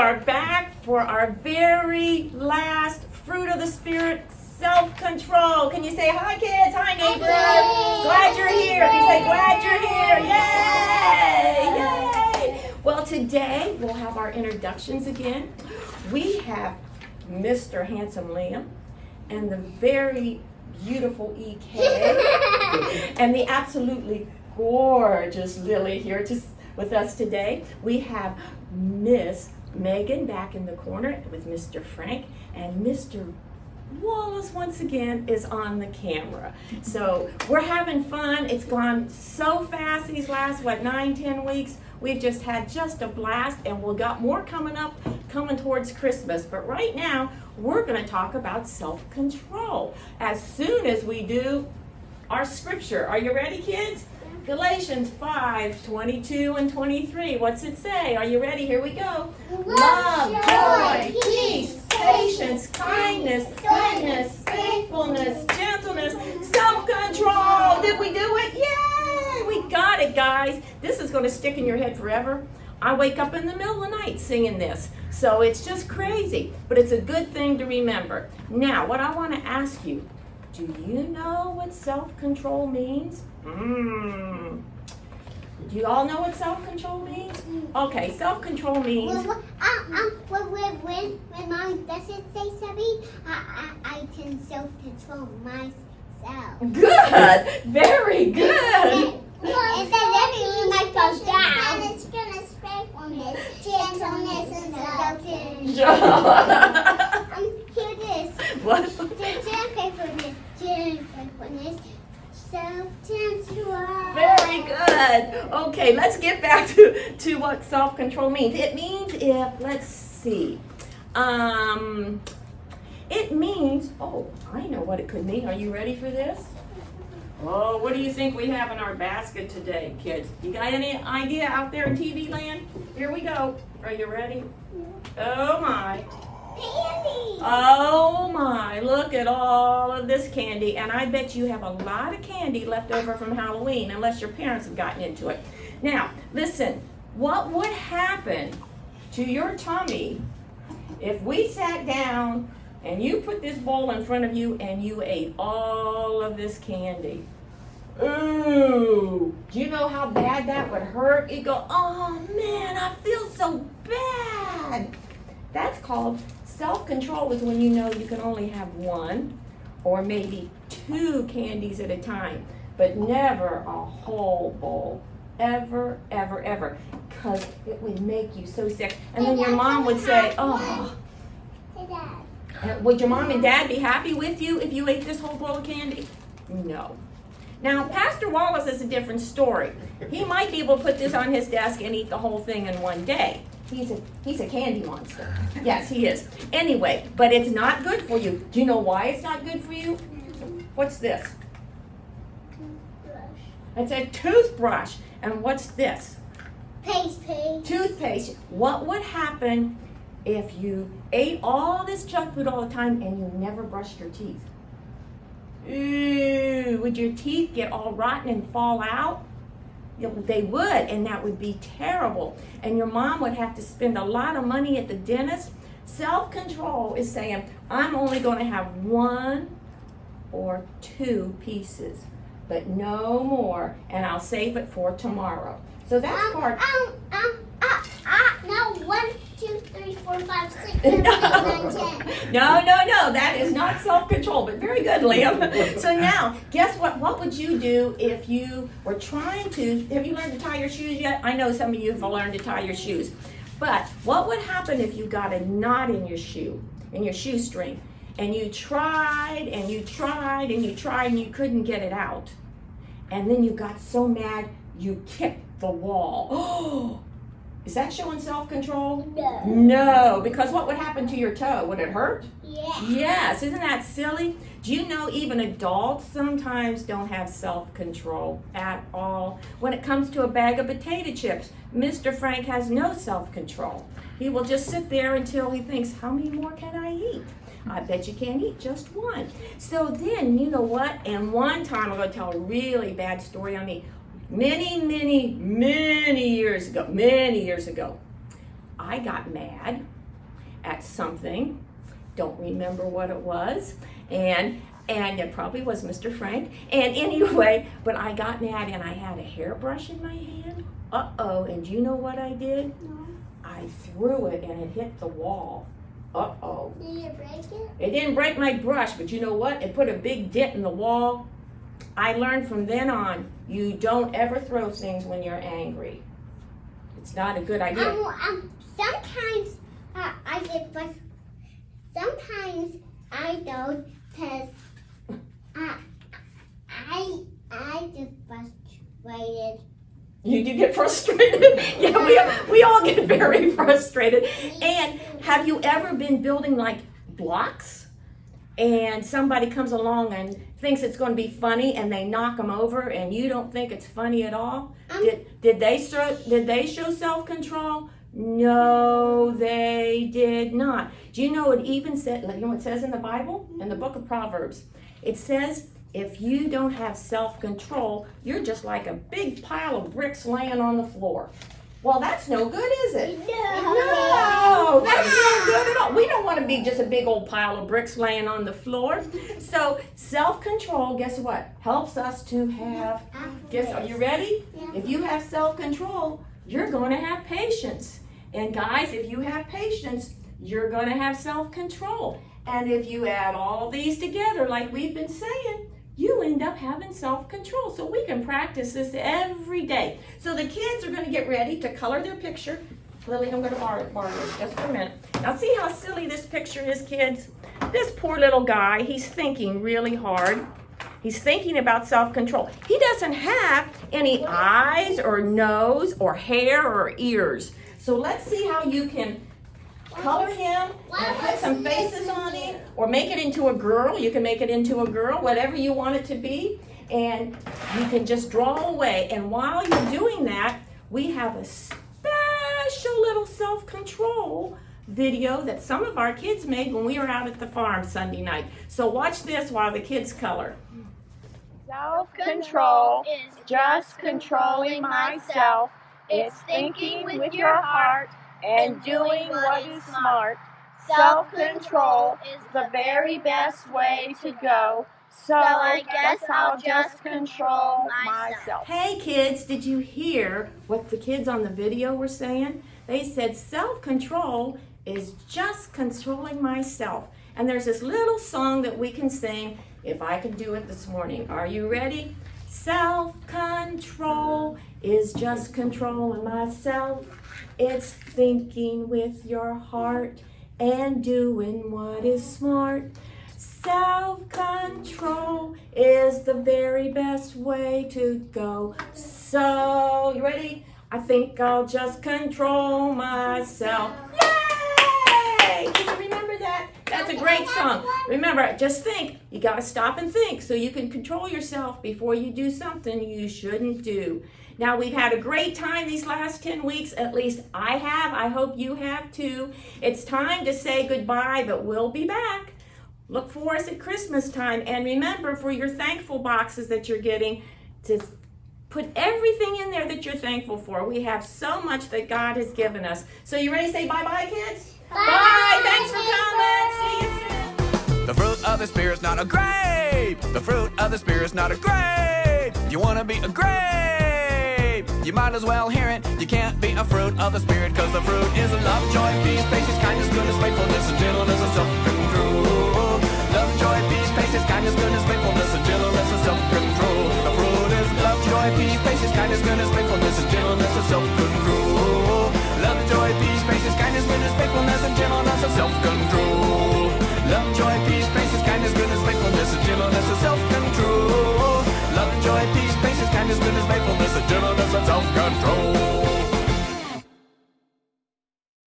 are back for our very last fruit of the Spirit, self-control. Can you say hi, kids? Hi, neighbor. Glad you're here. Can you say glad you're here? Yay! Yay! Well, today we'll have our introductions again. We have Mr. Handsome Liam and the very beautiful EK and the absolutely gorgeous Lily here with us today. We have Miss Megan back in the corner with Mr. Frank, and Mr. Wallace once again is on the camera. So we're having fun. It's gone so fast these last, 9-10 weeks. We've just had just a blast, and we've got more coming towards Christmas. But right now, we're going to talk about self-control as soon as we do our scripture. Are you ready, kids? Galatians 5:22 and 23. What's it say? Are you ready? Here we go. Love, joy, peace, patience, kindness, goodness, faithfulness, gentleness, self-control. Did we do it? Yay! We got it, guys. This is going to stick in your head forever. I wake up in the middle of the night singing this. So it's just crazy, but it's a good thing to remember. Now, what I want to ask you, do you know what self-control means? Do you all know what self-control means? Okay, self-control means... When Mom doesn't say something, I can self-control myself. Good! Very good! And then everything might go down. And it's going to spread gentleness, and self-control. Hear this. What? Faithfulness, gentleness, self-control. Very good. Okay, let's get back to what self-control means. It means let's see. It means, I know what it could mean. Are you ready for this? Oh, what do you think we have in our basket today, kids? You got any idea out there in TV land? Here we go. Are you ready? Oh my. Candy. Oh my, look at all of this candy. And I bet you have a lot of candy left over from Halloween, unless your parents have gotten into it. Now, listen, what would happen to your tummy if we sat down and you put this bowl in front of you and you ate all of this candy? Ooh, do you know how bad that would hurt? You'd go, oh man, I feel so bad. That's called self-control, is when you know you can only have one or maybe two candies at a time, but never a whole bowl. Ever, ever, ever. Because it would make you so sick. And then your mom would say, oh. Hey, Dad. Would your mom and dad be happy with you if you ate this whole bowl of candy? No. Now, Pastor Wallace is a different story. He might be able to put this on his desk and eat the whole thing in one day. He's a candy monster. Yes, he is. Anyway, but it's not good for you. Do you know why it's not good for you? What's this? Toothbrush. It's a toothbrush. And what's this? Paste. Toothpaste. What would happen if you ate all this junk food all the time and you never brushed your teeth? Ooh, would your teeth get all rotten and fall out? They would, and that would be terrible. And your mom would have to spend a lot of money at the dentist. Self-control is saying, I'm only going to have one or two pieces, but no more, and I'll save it for tomorrow. So that's part. No, 1, 2, 3, 4, 5, 6, 7, 8, 9, 10. No, that is not self-control, but very good, Liam. So now, guess what? What would you do if you were trying to, have you learned to tie your shoes yet? I know some of you have learned to tie your shoes. But what would happen if you got a knot in your shoestring, and you tried, and you tried, and you tried, and you couldn't get it out? And then you got so mad, you kicked the wall. Oh! Is that showing self-control? No. No, because what would happen to your toe? Would it hurt? Yeah. Yes, isn't that silly? Do you know even adults sometimes don't have self-control at all? When it comes to a bag of potato chips, Mr. Frank has no self-control. He will just sit there until he thinks, how many more can I eat? I bet you can't eat just one. So then, you know what? And one time, I'm going to tell a really bad story on me. Many years ago, I got mad at something. Don't remember what it was. And it probably was Mr. Frank. And anyway, but I got mad and I had a hairbrush in my hand. Uh-oh, and do you know what I did? No. I threw it and it hit the wall. Uh-oh. Did you break it? It didn't break my brush, but you know what? It put a big dent in the wall. I learned from then on, you don't ever throw things when you're angry. It's not a good idea. Sometimes I get frustrated. Sometimes I don't, because I just frustrated. You do get frustrated? Yeah, we all get very frustrated. And have you ever been building like blocks and somebody comes along and thinks it's going to be funny and they knock them over and you don't think it's funny at all? Did they show self-control? No, they did not. Do you know it even said, you know what it says in the Bible? In the book of Proverbs, it says, if you don't have self-control, you're just like a big pile of bricks laying on the floor. Well, that's no good, is it? No, that's no good at all. We don't want to be just a big old pile of bricks laying on the floor. So self-control, guess what? Helps us to have, are you ready? Yeah. If you have self-control, you're going to have patience. And guys, if you have patience, you're going to have self-control. And if you add all these together, like we've been saying, you end up having self-control. So we can practice this every day. So the kids are going to get ready to color their picture. Lily, I'm going to borrow yours just for a minute. Now see how silly this picture is, kids? This poor little guy, he's thinking really hard. He's thinking about self-control. He doesn't have any eyes or nose or hair or ears. So let's see how you can color him and put some faces on him, or make it into a girl. You can make it into a girl, whatever you want it to be, and you can just draw away. And while you're doing that, we have a special little self-control video that some of our kids made when we were out at the farm Sunday night. So watch this while the kids color. Self-control is just controlling myself. It's thinking with your heart and doing what is smart. Self-control is the very best way to go. So I guess I'll just control myself. Hey kids, did you hear what the kids on the video were saying? They said self-control is just controlling myself. And there's this little song that we can sing if I can do it this morning. Are you ready? Self-control is just controlling myself. It's thinking with your heart and doing what is smart. Self-control is the very best way to go. So, you ready? I think I'll just control myself. Yay! Did you remember that? That's a great song. Remember, just think. You got to stop and think so you can control yourself before you do something you shouldn't do. Now, we've had a great time these last 10 weeks. At least I have. I hope you have too. It's time to say goodbye, but we'll be back. Look for us at Christmas time. And remember, for your thankful boxes that you're getting, to put everything in there that you're thankful for. We have so much that God has given us. So you ready to say bye-bye, kids? Bye. Thanks for coming. See you soon. The fruit of the Spirit's not a grape. The fruit of the Spirit's not a grape. You want to be a grape? You might as well hear it. You can't be a fruit of the Spirit, cause the fruit is love, joy, peace, patience, kindness, goodness, faithfulness, and gentleness, and self-control. Love, joy, peace, patience, kindness, goodness, faithfulness, and gentleness, and self-control. The fruit is love, joy, peace, patience, kindness, goodness, faithfulness, and gentleness, and self-control. Love, joy, peace, patience, kindness, goodness, faithfulness, and gentleness, and self-control. Love, joy, peace, patience.